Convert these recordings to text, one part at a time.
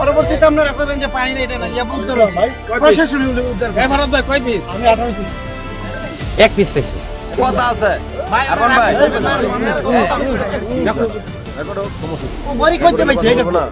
পরবর্তীতে আপনারা করবেন যে পানি না এটা না ইয়া উদ্ধার হচ্ছে প্রশাসন উদ্ধার ভারত ভাই কয় পিস? আমি 18 পিস এক পিস পেয়েছি। কথা আছে ভাই আরমান ভাই ও বড়ি করতে পাইছে এটা না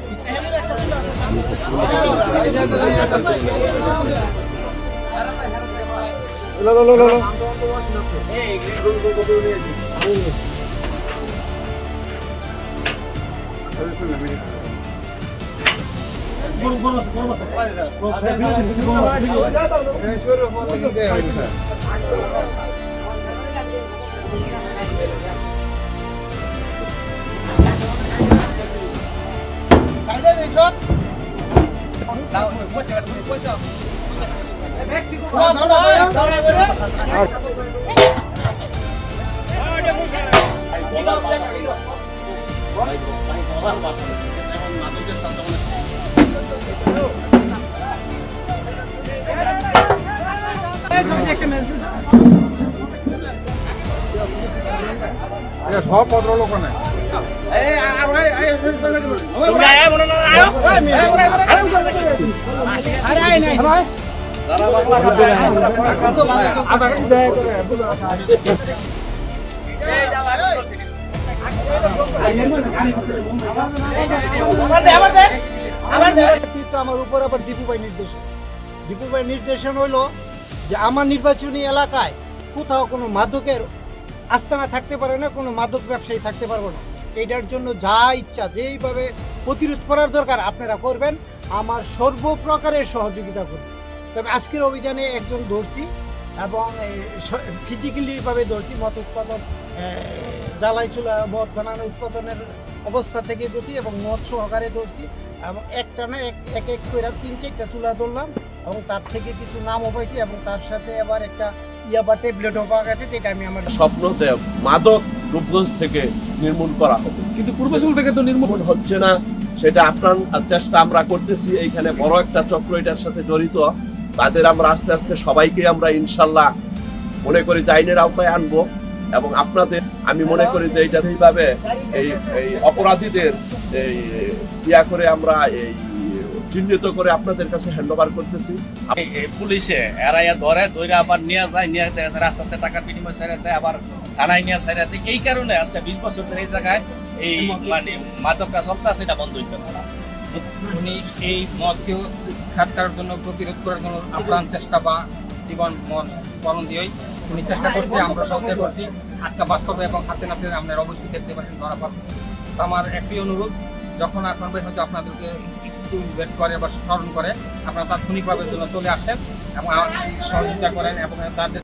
সব ভদ্রলোক নেই। আমার উপর আবার দীপু ভাই নির্দেশন হলো যে আমার নির্বাচনী এলাকায় কোথাও কোনো মাদকের আস্তানা থাকতে পারে না, কোনো মাদক ব্যবসায়ী থাকতে পারবো না। এটার জন্য যা ইচ্ছা যেইভাবে প্রতিরোধ করার দরকার আপনারা করবেন, আমার সর্বপ্রকারের সহযোগিতা করবেন। তবে আজকের অভিযানে একজন ধরছি এবং ফিজিক্যালিভাবে ধরছি, মদ উৎপাদন জ্বালাই চুলা মদ বানানো উৎপাদনের অবস্থা থেকে ধরছি এবং মদ সহকারে ধরছি এবং একটা না এক এক করে 3-4টা চুলা ধরলাম এবং তার থেকে কিছু নামও পাইছি এবং তার সাথে আবার একটা ইয়াবা ট্যাবলেটও পাওয়া গেছে, যেটা আমি আমার স্বপ্নতে মাদক রূপগঞ্জ থেকে নির্মূল করা হবে, কিন্তু পূর্বাচল থেকে তো নির্মূল হচ্ছে না। সেটা আপনার চেষ্টা আমরা করতেছি। এইখানে বড় একটা চক্র এটার সাথে জড়িত, তাদের আমরা আস্তে আস্তে সবাইকে আমরা ইনশাল্লাহ মনে করি যে আইনের আওতায় আনবো এবং আপনাদের আমি মনে করি যে এইটা এইভাবে এই অপরাধীদের এই ইয়া করে আমরা এই চিহ্নিত করে আপনাদের কাছে হ্যান্ডওভার করতেছি। পুলিশে এরাইয়া ধরে আবার নিয়ে যায়, নিয়ে রাস্তাতে টাকা বিনিময় ছেড়ে দেয়, আবার থানায় নিয়ে ছেড়ে দেয়। এই কারণে আজকে 20 বছর ধরে এই জায়গায় এই মানে মাদকটা চলতেছে, এটা বন্ধ হইতেছে না। উনি এই মদকে খাত করার জন্য, প্রতিরোধ করার জন্য আপ্রাণ চেষ্টা বা জীবন মন পালন দিয়েই উনি চেষ্টা করছে, আমরা সহযোগিতা করছি। আজকে বাস্তবে এবং হাতে নাতে আপনারা অবশ্যই দেখতে পাচ্ছেন, ধরা পাচ্ছেন। তো আমার একটি অনুরোধ, যখন আপনার ভাই হয়তো আপনাদেরকে একটু ওয়েট করে বা স্মরণ করে, আপনারা তাৎক্ষণিকভাবে জন্য চলে আসেন এবং সহযোগিতা করেন এবং তাদের